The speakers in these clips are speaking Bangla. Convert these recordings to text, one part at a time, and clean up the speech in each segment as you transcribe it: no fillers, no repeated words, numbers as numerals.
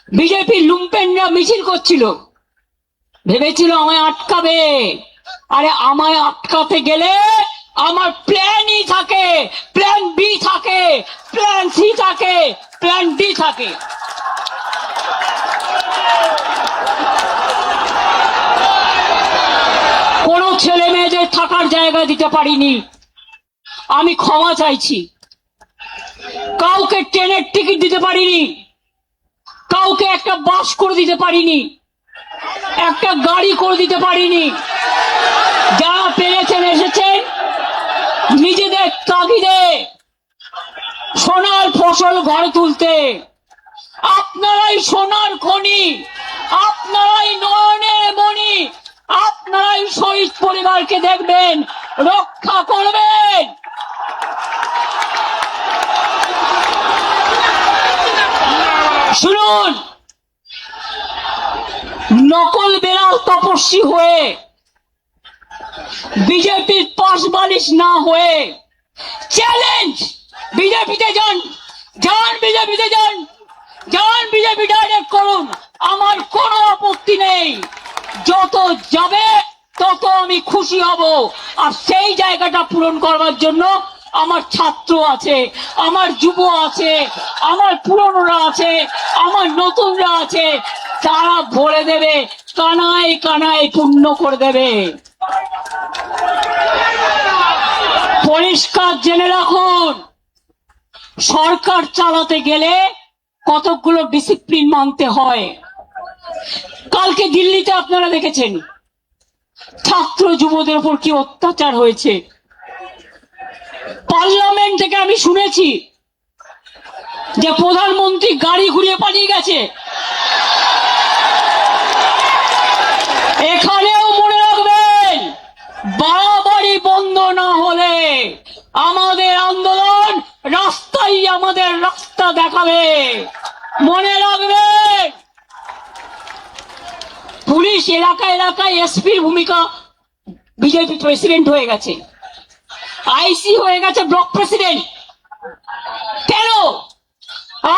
বিজেপি লুম্পেনরা মিছিল করছিল, ভেবেছিল আমায় আটকাবে। আরে আমায় আটকাতে গেলে আমার প্ল্যানই থাকে, প্ল্যান বি থাকে, প্ল্যান সি থাকে, প্ল্যান ডি থাকে। কোনো ছেলে মেয়েদের থাকার জায়গা দিতে পারিনি, আমি ক্ষমা চাইছি। কাউকে ট্রেনের টিকিট দিতে পারিনি, কাউকে একটা বাস করে দিতে পারিনি, একটা গাড়ি করে দিতে পারিনি। যারা পেরেছেন এসেছেন নিজেদের তাগিদে সোনার ফসল ঘরে তুলতে। আপনারাই সোনার খনি, আপনারাই নয়নের মণি, আপনারাই শহীদ পরিবারকে দেখবেন, রক্ষা করবেন। শুনুন, নকল বেড়াল তপস্বী হয়ে, বিজেপির পাশ বালিশ না হয়ে চ্যালেঞ্জ, বিজেপিতে যান, যান বিজেপিতে যান, যান বিজেপি ডাইরেক্ট করুন, আমার কোনো আপত্তি নেই। যত যাবে তত আমি খুশি হব। আর সেই জায়গাটা পূরণ করবার জন্য আমার ছাত্র আছে, আমার যুব আছে, আমার পুরনোরা আছে, আমার নতুনরা আছে, তারা ভরে দেবে, কানায় কানায় পূর্ণ করে দেবে। পরিষ্কার জেনে রাখুন, সরকার চালাতে গেলে কতগুলো ডিসিপ্লিন মানতে হয়। কালকে দিল্লিতে আপনারা দেখেছেন ছাত্র যুবদের উপর কি অত্যাচার হয়েছে। পার্লামেন্ট থেকে আমি শুনেছি যে প্রধানমন্ত্রী গাড়ি ঘুরিয়ে পালিয়ে গেছে। এখানেও মনে রাখবেন, বাড়াবাড়ি বন্ধ না হলে আমাদের আন্দোলন রাস্তায় আমাদের রাস্তা দেখাবে, মনে রাখবেন। পুলিশ এলাকায় এলাকায় এসপির ভূমিকা, বিজেপি প্রেসিডেন্ট হয়ে গেছে, আইসি হয়ে গেছে ব্লক প্রেসিডেন্ট। কেন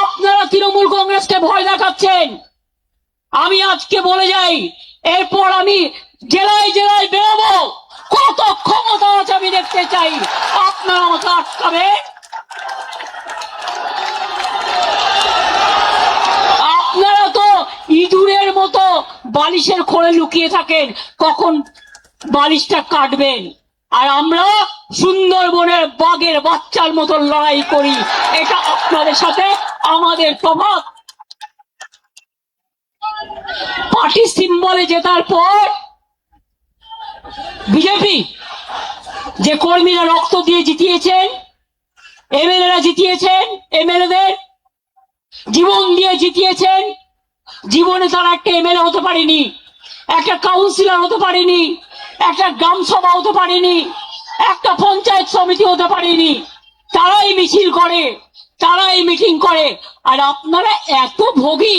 আপনারা তৃণমূল কংগ্রেসকে ভয় দেখাচ্ছেন? আমি আজকে বলে যাই, এরপর আমি জেলায় জেলায় বেরোবো, কত ক্ষমতা আছে আমি দেখতে চাই। আপনারা আমাকে আটকাবে? আপনারা তো ইঁদুরের মতো বালিশের খোলে লুকিয়ে থাকেন, কখন বালিশটা কাটবেন। আর আমরা সুন্দরবনের বাঘের বাচ্চার মতো লড়াই করি। এটা আপনাদের সাথে আমাদের তফাৎ। পার্টি সিম্বলে জেতার পর বিজেপি যে কর্মীরা রক্ত দিয়ে জিতিয়েছেন, এমএলএরা জিতিয়েছেন, এমএলএদের জীবন দিয়ে জিতিয়েছেন, জীবনে তারা একটা এমএলএ হতে পারেনি, একটা কাউন্সিলর হতে পারেনি, একটা গ্রাম সভা হতে পারেনি, একটা পঞ্চায়েত সমিতি হতে পারেনি। তারাই মিছিল করে, তারাই মিটিং করে। আর আপনারা এত ভোগী,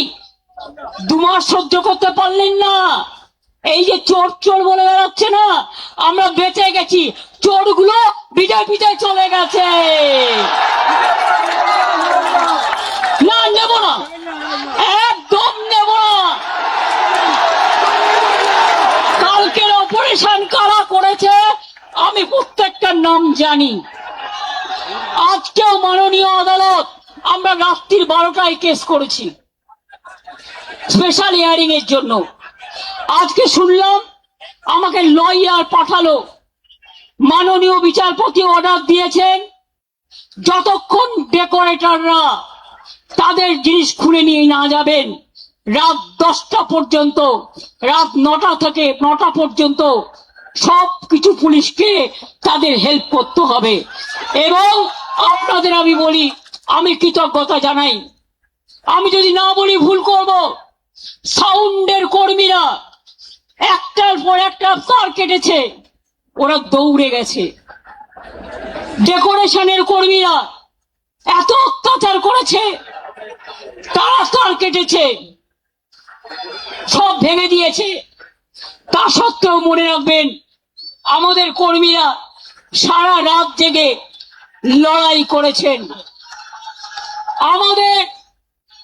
2 মাস সহ্য করতে পারলেন না। এই যে চোর চোর বলে বেড়াচ্ছে না, আমরা বেঁচে গেছি, চোরগুলো বিজেপিতে চলে গেছে। না, নেব না, একদম নেব না। কালকের অপারেশন কারা করেছে আমি প্রত্যেকটার নাম জানি। আজকেও মাননীয় আদালত, আমরা রাত্রির 12টায় কেস করেছি স্পেশাল হিয়ারিং এর জন্য। আজকে শুনলাম আমাকে লয়ার পাঠালো, মাননীয় বিচারপতি অর্ডার দিয়েছেন যতক্ষণ ডেকোরেটররা তাদের জিনিস খুলে নিয়ে না যাবেন রাত 10টা পর্যন্ত, রাত 9টা থেকে 9টা পর্যন্ত সব কিছু পুলিশকে তাদের হেল্প করতে হবে। এবং আপনাদের আমি বলি, আমি কৃতজ্ঞতা জানাই, আমি যদি না বলি ভুল করব। সাউন্ডের কর্মীরা একটার পর একটা তার কেটেছে, ওরা দৌড়ে গেছে। ডেকোরেশনের কর্মীরা এত অত্যাচার করেছে, তারা তার কেটেছে, সব ভেঙে দিয়েছে। তা সত্ত্বেও মনে রাখবেন, আমাদের কর্মীরা সারা রাত জেগে লড়াই করেছেন। আমাদের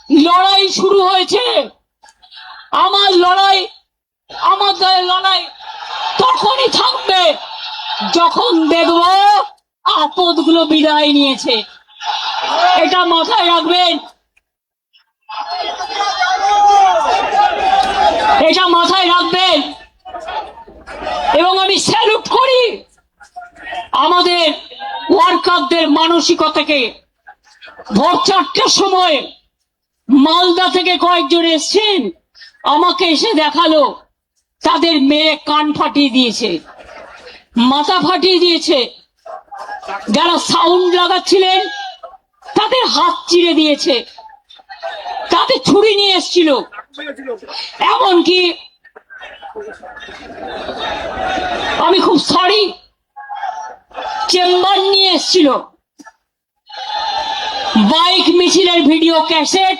লড়াই শুরু হয়েছে। আমার লড়াই, আমাদের লড়াই তখনই থাকবে যখন দেখব আপদগুলো বিদায় নিয়েছে। এটা মাথায় রাখবেন, এটা মাথায় রাখবেন। এবং আমি স্যালুট করি আমাদের ওয়ার্কারদের মানসিকতাকে। ভোর 4টার সময় মালদা থেকে কয়েকজন এসছেন, আমাকে এসে দেখালো তাদের মেয়ে কান ফাটিয়ে দিয়েছে, মাথা ফাটিয়ে দিয়েছে। যারা সাউন্ড লাগাচ্ছিলেন তাদের হাত চিড়ে দিয়েছে, তাদের ছুরি নিয়ে এসছিল, এমনকি আমি খুব সরি চেম্বার নিয়ে এসছিল। বাইক মিছিলের ভিডিও ক্যাসেট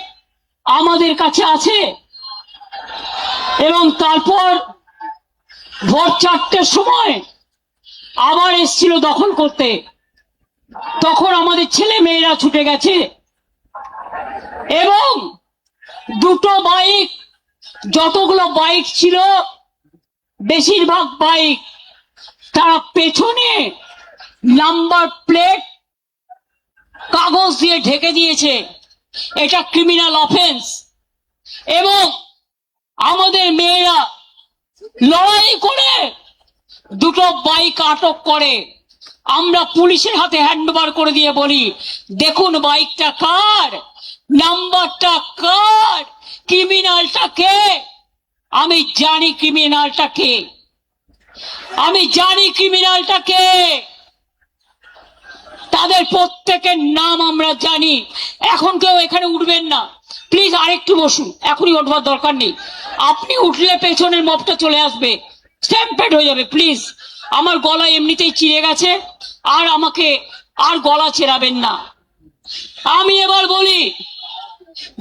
আমাদের কাছে আছে। এবং তারপর ভোর 4টার সময় আবার এসছিল দখল করতে। তখন আমাদের ছেলে মেয়েরা ছুটে গেছে এবং দুটো বাইক, যতগুলো বাইক ছিল বেশিরভাগ বাইক তারা পেছনে নাম্বার প্লেট কাগজ দিয়ে ঢেকে দিয়েছে। এটা ক্রিমিনাল অফেন্স। এবং আমাদের মেয়েরা লড়াই করে দুটো বাইক আটক করে। আমরা পুলিশের হাতে হ্যান্ডওভার করে দিয়ে বলি, দেখুন বাইকটা কার, নাম্বারটা কার, ক্রিমিনালটা কে। আমি জানি ক্রিমিনালটা কে, আমি জানি ক্রিমিনালটা কে। তাদের প্রত্যেকের নাম আমরা জানি। এখন কেউ এখানে উঠবেন না প্লিজ, আরেকটু বসুন, এখনই উঠবার দরকার নেই। আপনি উঠলে পেছনের মবটা চলে আসবে, স্ট্যাম্পেড হয়ে যাবে। প্লিজ, আমার গলা এমনিতেই চিড়ে গেছে, আর আমাকে আর গলা চেরাবেন না। আমি এবার বলি,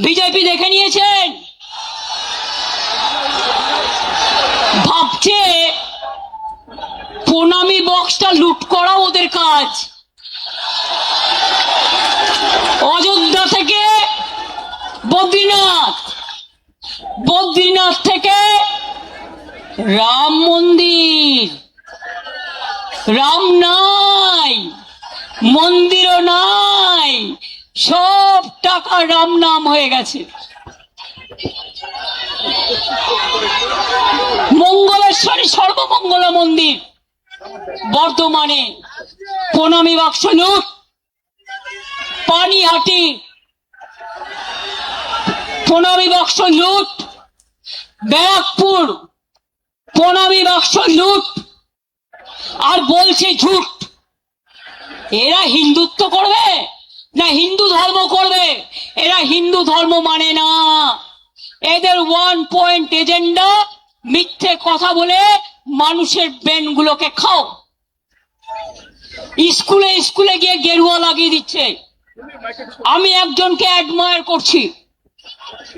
বিজেপি দেখে নিয়েছেন, ভাবছে প্রণামী বক্সটা লুট করা ওদের কাজ। অযোধ্যা থেকে বদ্রীনাথ, বদ্রীনাথ থেকে রাম মন্দির, রাম নাই, মন্দিরও নাই, সব টাকা রাম নাম হয়ে গেছে। মঙ্গলেশ্বরী সর্বমঙ্গলা মন্দির বর্ধমানে প্রণামী বাক্স লুট, পানিহাটি প্রণামী বাক্স লুট, ব্যারাকপুর প্রণামী বাক্স লুট, আর বলছে ঝুট। এরা হিন্দুত্ব করবে না হিন্দু ধর্ম করবে? এরা হিন্দু ধর্ম মানে না। এদের 1 পয়েন্ট এজেন্ডা, মিথ্যে কথা বলে মানুষের ব্রেন গুলোকে খাও। স্কুলে স্কুলে গিয়ে গেরুয়া লাগিয়ে দিচ্ছে। আমি একজনকে অ্যাডমায়ার করছি,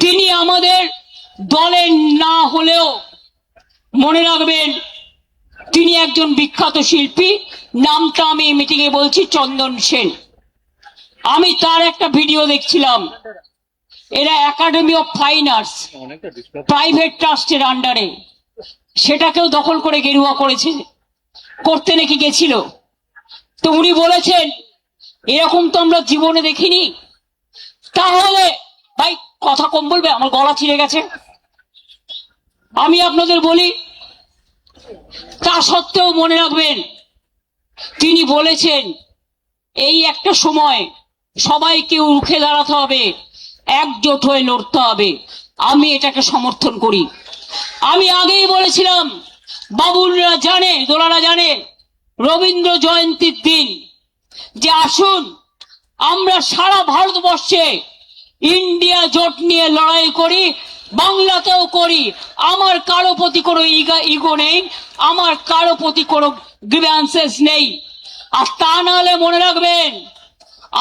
তিনি আমাদের দলের না হলেও মনে রাখবেন তিনি একজন বিখ্যাত শিল্পী। নামটা আমি মিটিং এ বলছি, চন্দন সেন। আমি তার একটা ভিডিও দেখছিলাম। এরা academy of fine arts private ট্রাস্টের আন্ডারে, সেটাকেও দখল করে গেরুয়া করেছে, করতে নাকি গেছিল। তো উনি বলেছেন এরকম তো আমরা জীবনে দেখিনি। তাহলে ভাই কথা কম বলবে, আমার গলা ছিঁড়ে গেছে। আমি আপনাদের বলি, তা সত্ত্বেও মনে রাখবেন তিনি বলেছেন এই একটা সময় সবাইকে রুখে দাঁড়াতে হবে, একজোট হয়ে লড়তে হবে। আমি এটাকে সমর্থন করি। আমি আগেই বলেছিলাম, বাবুলরা জানে, দোলারা জানে, রবীন্দ্র জয়ন্তীর দিন যে আসুন আমরা সারা ভারতবর্ষে ইন্ডিয়া জোট নিয়ে লড়াই করি, বাংলাতেও করি। আমার কারো প্রতি কোনো ইগো নেই, আমার কারো প্রতি কোনো গ্রিভ্যান্সেস নেই। আর তা নাহলে মনে রাখবেন,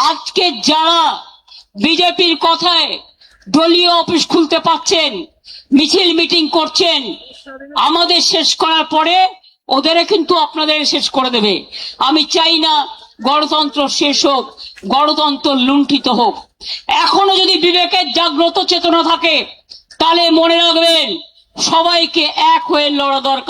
আজকে যারা বিজেপির কথায় দলীয় অফিস খুলতে পারছেন, মিছিল মিটিং করছেন, আমাদের শেষ করার পরে ওদের কিন্তু আপনাদের শেষ করে দেবে। আমি চাই না গণতন্ত্র শেষ হোক, গণতন্ত্র লুণ্ঠিত হোক। এখনো যদি বিবেকের জাগ্রত চেতনা থাকে তাহলে মনে রাখবেন সবাইকে এক হয়ে লড়া দরকার।